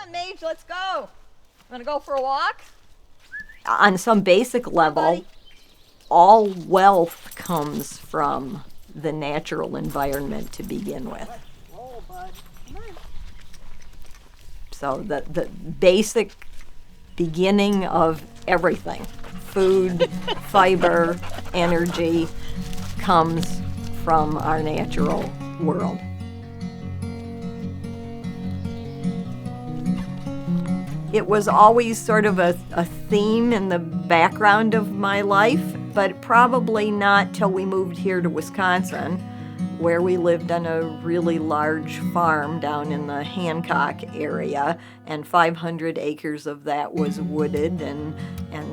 on, Mage, let's go. Want to go for a walk? On some basic level, buddy. all wealth comes from the natural environment to begin with. Roll, bud. Come on. So the basic beginning of everything, food, fiber, energy, comes from our natural world. It was always sort of a theme in the background of my life, but probably not till we moved here to Wisconsin, where we lived on a really large farm down in the Hancock area, and 500 acres of that was wooded, and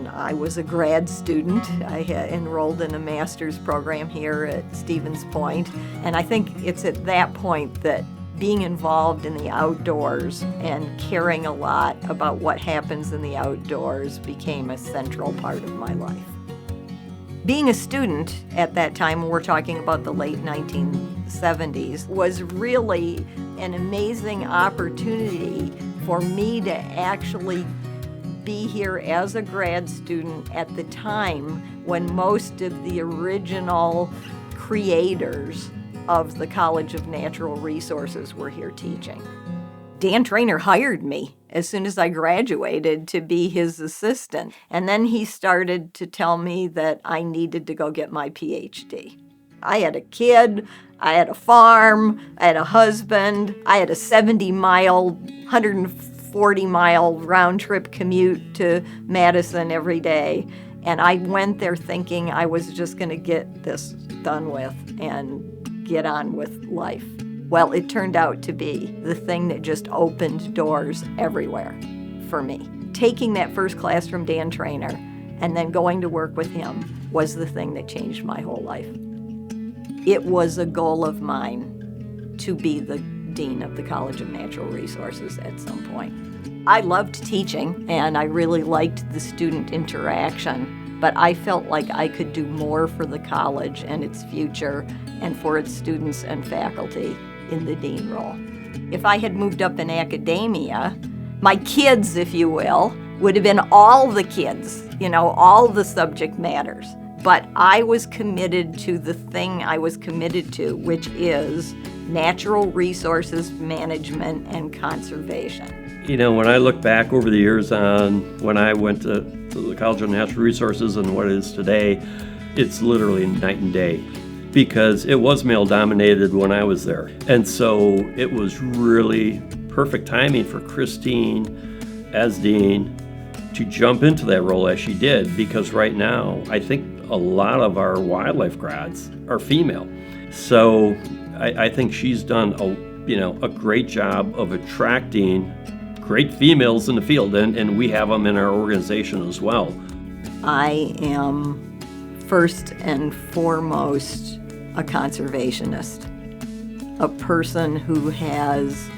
I was a grad student. I had enrolled in a master's program here at Stevens Point, and I think it's at that point that being involved in the outdoors and caring a lot about what happens in the outdoors became a central part of my life. Being a student at that time, we're talking about the late 1970s, was really an amazing opportunity for me to actually be here as a grad student at the time when most of the original creators of the College of Natural Resources were here teaching. Dan Trainer hired me as soon as I graduated to be his assistant, and then he started to tell me that I needed to go get my PhD. I had a kid, I had a farm, I had a husband, I had a 70-mile, 140-mile round-trip commute to Madison every day, and I went there thinking I was just going to get this done with and get on with life. Well, it turned out to be the thing that just opened doors everywhere for me. Taking that first class from Dan Trainer and then going to work with him was the thing that changed my whole life. It was a goal of mine to be the dean of the College of Natural Resources at some point. I loved teaching and I really liked the student interaction, but I felt like I could do more for the college and its future and for its students and faculty in the dean role. If I had moved up in academia, my kids, if you will, would have been all the kids, all the subject matters. But I was committed to the thing I was committed to, which is natural resources management and conservation. When I look back over the years on when I went to the College of Natural Resources and what it is today, it's literally night and day, because it was male-dominated when I was there. And so it was really perfect timing for Christine as dean to jump into that role as she did, because right now I think a lot of our wildlife grads are female. So I think she's done a great job of attracting great females in the field, and we have them in our organization as well. I am first and foremost a conservationist, a person who has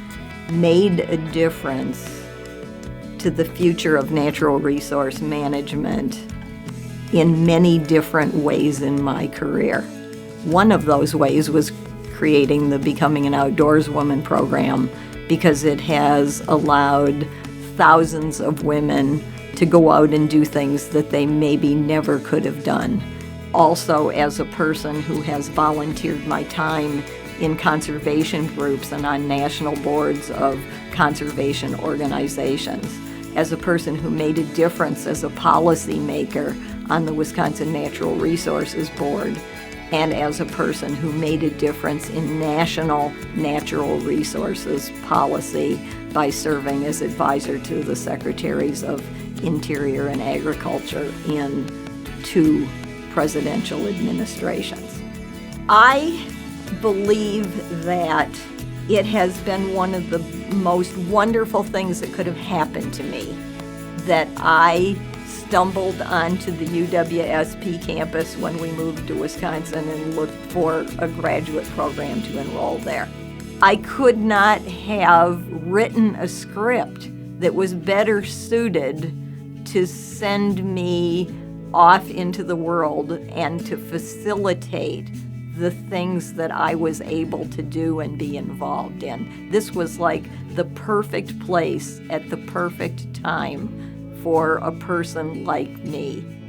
made a difference to the future of natural resource management in many different ways in my career. One of those ways was creating the Becoming an Outdoors Woman program, because it has allowed thousands of women to go out and do things that they maybe never could have done. Also, as a person who has volunteered my time in conservation groups and on national boards of conservation organizations, as a person who made a difference as a policymaker on the Wisconsin Natural Resources Board, and as a person who made a difference in national natural resources policy by serving as advisor to the Secretaries of Interior and Agriculture in 2 presidential administrations. I believe that it has been one of the most wonderful things that could have happened to me that I stumbled onto the UWSP campus when we moved to Wisconsin and looked for a graduate program to enroll there. I could not have written a script that was better suited to send me off into the world and to facilitate the things that I was able to do and be involved in. This was like the perfect place at the perfect time for a person like me.